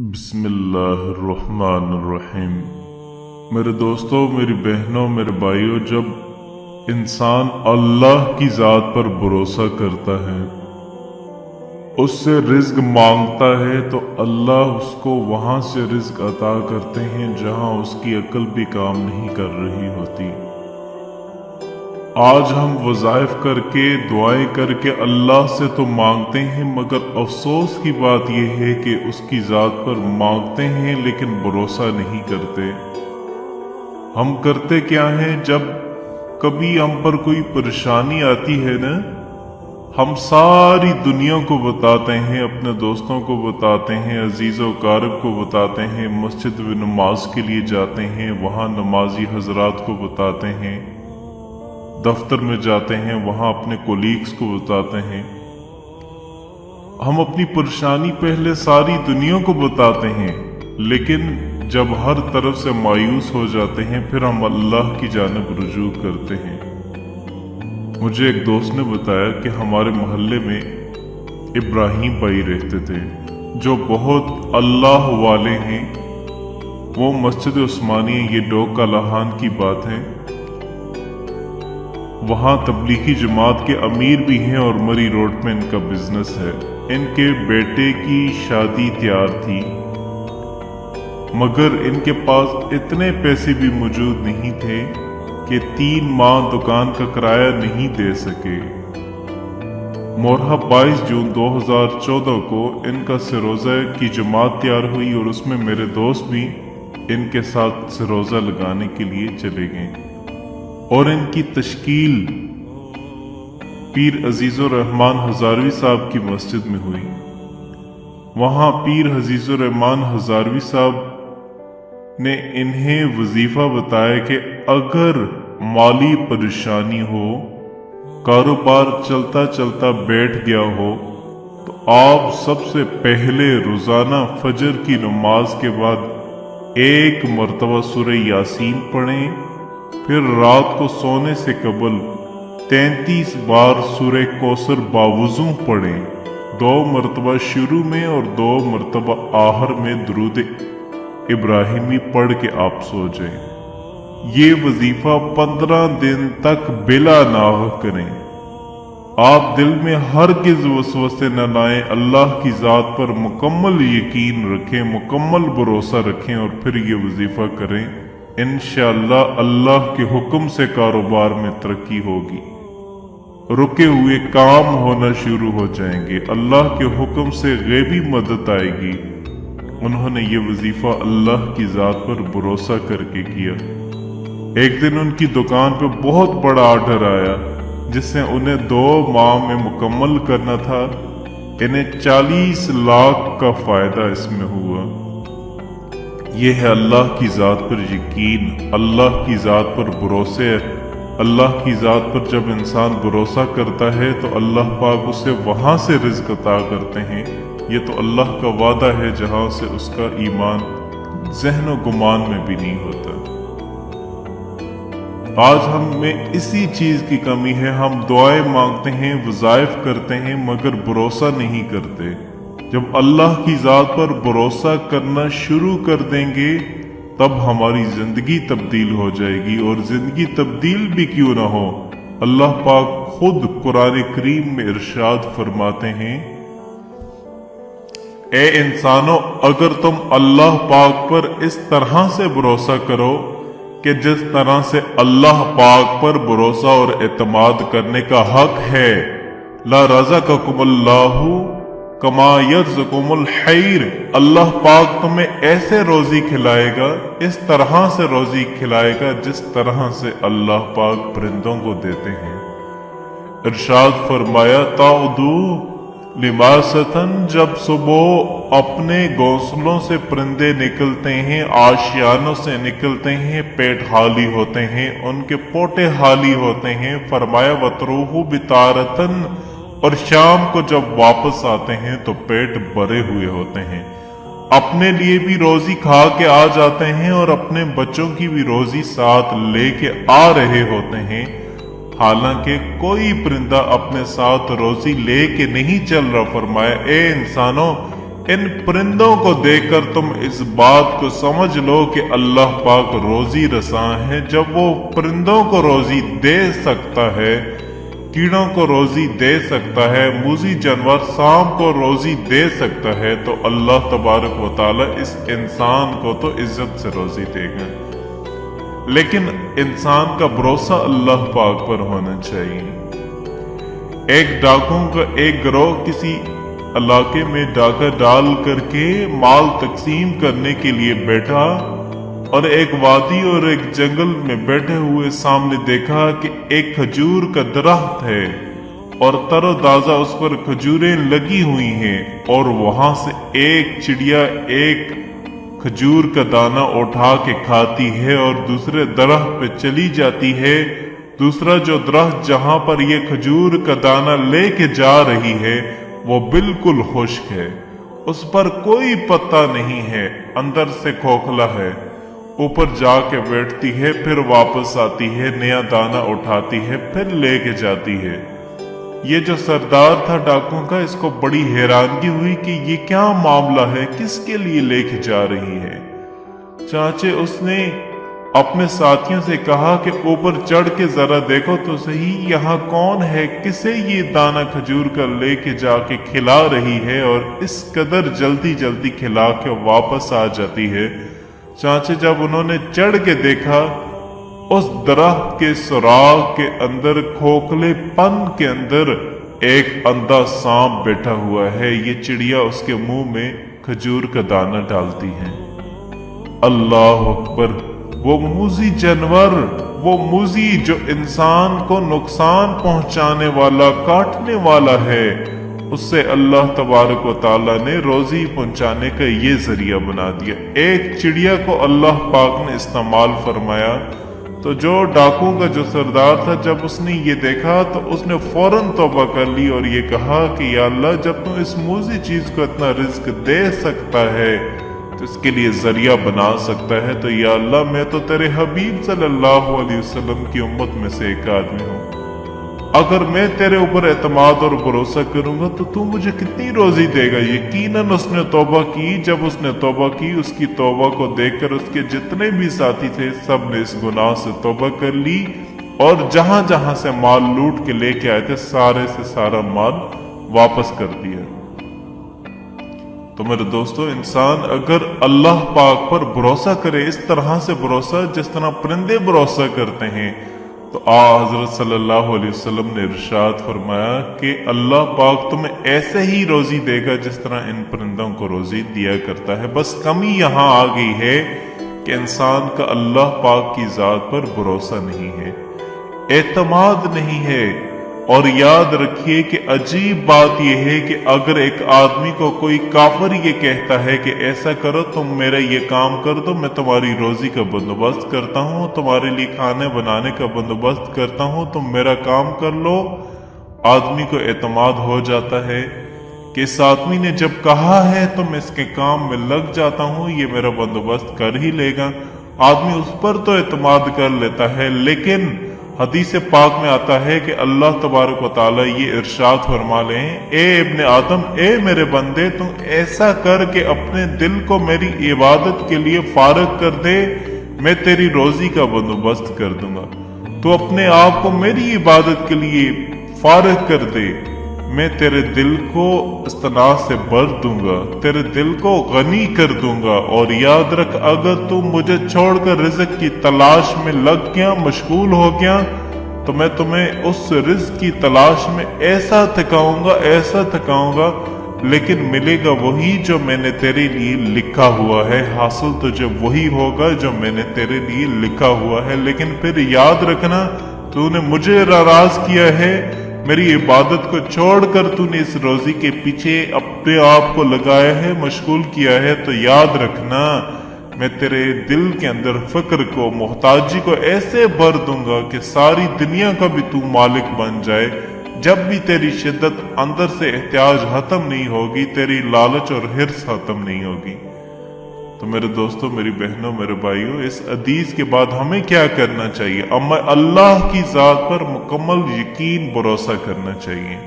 बिस्मिल्लाहिर्रहमानिर्रहीम। मेरे दोस्तों, मेरी बहनों, मेरे भाइयों, जब इंसान अल्लाह की ज़ात पर भरोसा करता है, उससे रिज्क मांगता है, तो अल्लाह उसको वहाँ से रिज्क अता करते हैं जहाँ उसकी अक्ल भी काम नहीं कर रही होती। आज हम वज़ाइफ करके दुआएं करके अल्लाह से तो मांगते हैं, मगर अफसोस की बात यह है कि उसकी ज़ात पर मांगते हैं लेकिन भरोसा नहीं करते। हम करते क्या हैं, जब कभी हम पर कोई परेशानी आती है ना, हम सारी दुनिया को बताते हैं, अपने दोस्तों को बताते हैं, अजीज़ो कारब को बताते हैं, मस्जिद में नमाज के लिए जाते हैं, वहाँ नमाजी हजरात को बताते हैं, दफ्तर में जाते हैं, वहां अपने कोलीग्स को बताते हैं। हम अपनी परेशानी पहले सारी दुनिया को बताते हैं, लेकिन जब हर तरफ से मायूस हो जाते हैं, फिर हम अल्लाह की जानिब रुजू करते हैं। मुझे एक दोस्त ने बताया कि हमारे मोहल्ले में इब्राहिम भाई रहते थे, जो बहुत अल्लाह वाले हैं। वो मस्जिद उस्मानिया, ये डोक का लहान की बात है, वहाँ तबलीगी जमात के अमीर भी हैं और मरी रोड में इनका बिजनेस है। इनके बेटे की शादी तैयार थी, मगर इनके पास इतने पैसे भी मौजूद नहीं थे कि 3 माह दुकान का किराया नहीं दे सके। मोरहा 22 जून 2014 को इनका सिरोजा की जमात तैयार हुई और उसमें मेरे दोस्त भी इनके साथ सिरोजा लगाने के लिए चले गए और इनकी तश्कील पीर अजीजुर रहमान हजारवी साहब की मस्जिद में हुई। वहां पीर अजीजुर रहमान हजारवी साहब ने इन्हें वजीफा बताया कि अगर माली परेशानी हो, कारोबार चलता चलता बैठ गया हो, तो आप सबसे पहले रोजाना फजर की नमाज के बाद 1 मरतबा सूरह यासीन पढ़ें, फिर रात को सोने से कबल 33 बार सूरह कौसर बावुज़ू पढ़ें, 2 मरतबा शुरू में और 2 मरतबा आखिर में दुरूद इब्राहिमी पढ़ के आप सो जाएं। ये वजीफा 15 दिन तक बिला नाह करें। आप दिल में हरगिज़ वसवसे न लाएं, अल्लाह की ज़ात पर मुकम्मल यकीन रखें, मुकम्मल भरोसा रखें और फिर ये वजीफा करें। इंशाअल्लाह अल्लाह के हुक्म से कारोबार में तरक्की होगी, रुके हुए काम होना शुरू हो जाएंगे, अल्लाह के हुक्म से गैबी मदद आएगी। उन्होंने ये वजीफा अल्लाह की ज़ात पर भरोसा करके किया। एक दिन उनकी दुकान पे बहुत बड़ा ऑर्डर आया, जिससे उन्हें 2 माह में मुकम्मल करना था। इन्हें 40 लाख का फायदा इसमें हुआ। ये है अल्लाह की ज़ात पर यकीन, अल्लाह की ज़ात पर भरोसे। अल्लाह की ज़ात पर जब इंसान भरोसा करता है तो अल्लाह पाक उसे वहाँ से रिज़्क अता करते हैं। ये तो अल्लाह का वादा है जहाँ से उसका ईमान ज़हन व गुमान में भी नहीं होता। आज हम में इसी चीज़ की कमी है। हम दुआएं मांगते हैं, वज़ाइफ करते हैं, मगर भरोसा नहीं करते। जब अल्लाह की ज़ात पर भरोसा करना शुरू कर देंगे, तब हमारी जिंदगी तब्दील हो जाएगी। और जिंदगी तब्दील भी क्यों ना हो, अल्लाह पाक खुद कुरान करीम में इरशाद फरमाते हैं, ए इंसानों, अगर तुम अल्लाह पाक पर इस तरह से भरोसा करो कि जिस तरह से अल्लाह पाक पर भरोसा और एतमाद करने का हक है, ला रज़क़कुमुल्लाहु कमा यर्ज़ुकुमुल खैर, अल्लाह पाक तुम्हें ऐसे रोजी खिलाएगा, इस तरह से रोजी खिलाएगा जिस तरह से अल्लाह पाक परिंदों को देते हैं। इरशाद फरमाया, ताउदू लिमासतन, जब सुबह अपने घोंसलों से परिंदे निकलते हैं, आशियानों से निकलते हैं, पेट खाली होते हैं, उनके पोटे खाली होते हैं। फरमाया वतरूहु बितारतन, और शाम को जब वापस आते हैं तो पेट भरे हुए होते हैं। अपने लिए भी रोजी खा के आ जाते हैं और अपने बच्चों की भी रोजी साथ लेके आ रहे होते हैं। हालांकि कोई परिंदा अपने साथ रोजी लेके नहीं चल रहा। फरमाया, ए इंसानों, इन परिंदों को देखकर तुम इस बात को समझ लो कि अल्लाह पाक रोजी रसा है। जब वो परिंदों को रोजी दे सकता है, कीड़ों को रोजी दे सकता है, मूजी जानवर सांप को रोजी दे सकता है, तो अल्लाह तबारक व तआला इस इंसान को तो इज्जत से रोजी देगा। लेकिन इंसान का भरोसा अल्लाह पाक पर होना चाहिए। एक डाकुओं का एक गिरोह किसी इलाके में डाका डाल करके माल तकसीम करने के लिए बैठा और एक वादी और एक जंगल में बैठे हुए सामने देखा कि एक खजूर का दरख्त है और तरोताजा उस पर खजूरें लगी हुई हैं, और वहां से एक चिड़िया एक खजूर का दाना उठा के खाती है और दूसरे दरख्त पे चली जाती है। दूसरा जो दरख्त जहां पर ये खजूर का दाना लेके जा रही है वो बिल्कुल खुश्क है, उस पर कोई पत्ता नहीं है, अंदर से खोखला है। ऊपर जाके बैठती है, फिर वापस आती है, नया दाना उठाती है, फिर लेके जाती है। ये जो सरदार था डाकुओं का, इसको बड़ी हैरानगी हुई कि ये क्या मामला है, किसके लिए लेके जा रही है। चाचे उसने अपने साथियों से कहा कि ऊपर चढ़ के जरा देखो तो सही, यहाँ कौन है, किसे ये दाना खजूर का लेके जाके खिला रही है और इस कदर जल्दी जल्दी खिला के वापस आ जाती है। चाचे जब उन्होंने चढ़ के देखा, उस दरख्त के सुराग के अंदर, खोखले पन के अंदर एक अंधा सांप बैठा हुआ है। ये चिड़िया उसके मुंह में खजूर का दाना डालती है। अल्लाह अकबर! वो मूजी जानवर, वो मूजी जो इंसान को नुकसान पहुंचाने वाला, काटने वाला है, उससे अल्लाह तबारक व तआला ने रोजी पहुंचाने का ये जरिया बना दिया। एक चिड़िया को अल्लाह पाक ने इस्तेमाल फरमाया। तो जो डाकुओं का जो सरदार था, जब उसने ये देखा तो उसने फौरन तौबा कर ली और ये कहा कि या अल्लाह, जब तू इस मूजी चीज को इतना रिस्क दे सकता है तो इसके लिए जरिया बना सकता है, तो या अल्लाह, मैं तो तेरे हबीब सल्लल्लाहु अलैहि वसल्लम की उम्मत में से एक आदमी हूँ। अगर मैं तेरे ऊपर एतमाद और भरोसा करूंगा तो तू मुझे कितनी रोजी देगा। यकीनन उसने तौबा की। जब उसने तौबा की, उसकी तौबा को देखकर उसके जितने भी साथी थे सब ने इस गुनाह से तौबा कर ली और जहां जहां से माल लूट के लेके आए थे, सारे से सारा माल वापस कर दिया। तो मेरे दोस्तों, इंसान अगर अल्लाह पाक पर भरोसा करे, इस तरह से भरोसा जिस तरह परिंदे भरोसा करते हैं, तो हजरत सल्लल्लाहु अलैहि वसल्लम ने इरशाद फरमाया कि अल्लाह पाक तुम्हें ऐसे ही रोजी देगा जिस तरह इन परिंदों को रोजी दिया करता है। बस कमी यहाँ आ गई है कि इंसान का अल्लाह पाक की जात पर भरोसा नहीं है, एतमाद नहीं है। और याद रखिए कि अजीब बात यह है कि अगर एक आदमी को कोई काफिर ये कहता है कि ऐसा करो, तुम मेरा ये काम कर दो, मैं तुम्हारी रोजी का बंदोबस्त करता हूँ, तुम्हारे लिए खाने बनाने का बंदोबस्त करता हूँ, तुम मेरा काम कर लो, आदमी को एतमाद हो जाता है कि इस आदमी ने जब कहा है तो मैं इसके काम में लग जाता हूँ, ये मेरा बंदोबस्त कर ही लेगा। आदमी उस पर तो एतमाद कर लेता है। लेकिन हदीस पाक में आता है कि अल्लाह तबारक व तआला ये इरशाद फरमा ले, ए इब्ने आदम, ए मेरे बंदे, तुम ऐसा कर के अपने दिल को मेरी इबादत के लिए फारग कर दे, मैं तेरी रोजी का बंदोबस्त कर दूंगा। तो अपने आप को मेरी इबादत के लिए फारग कर दे, मैं तेरे दिल को इस्तनाज से भर दूंगा, तेरे दिल को गनी कर दूंगा। और याद रख, अगर तू मुझे छोड़कर रिज़्क की तलाश में लग गया, मशगूल हो गया, तो मैं तुम्हें उस रिज़्क की तलाश में ऐसा थकाऊंगा, लेकिन मिलेगा वही जो मैंने तेरे लिए लिखा हुआ है, हासिल तुझे वही होगा जो मैंने तेरे लिए लिखा हुआ है। लेकिन फिर याद रखना, तूने मुझे नाराज किया है, मेरी इबादत को छोड़कर तूने इस रोजी के पीछे अपने आप को लगाया है, मशगूल किया है, तो याद रखना मैं तेरे दिल के अंदर फिक्र को, मोहताजी को ऐसे भर दूंगा कि सारी दुनिया का भी तू मालिक बन जाए। जब भी तेरी शिद्दत अंदर से एहतियाज खत्म नहीं होगी, तेरी लालच और हिर्स खत्म नहीं होगी। तो मेरे दोस्तों, मेरी बहनों, मेरे भाइयों, इस हदीस के बाद हमें क्या करना चाहिए? हमें अल्लाह की जात पर मुकम्मल यकीन, भरोसा करना चाहिए।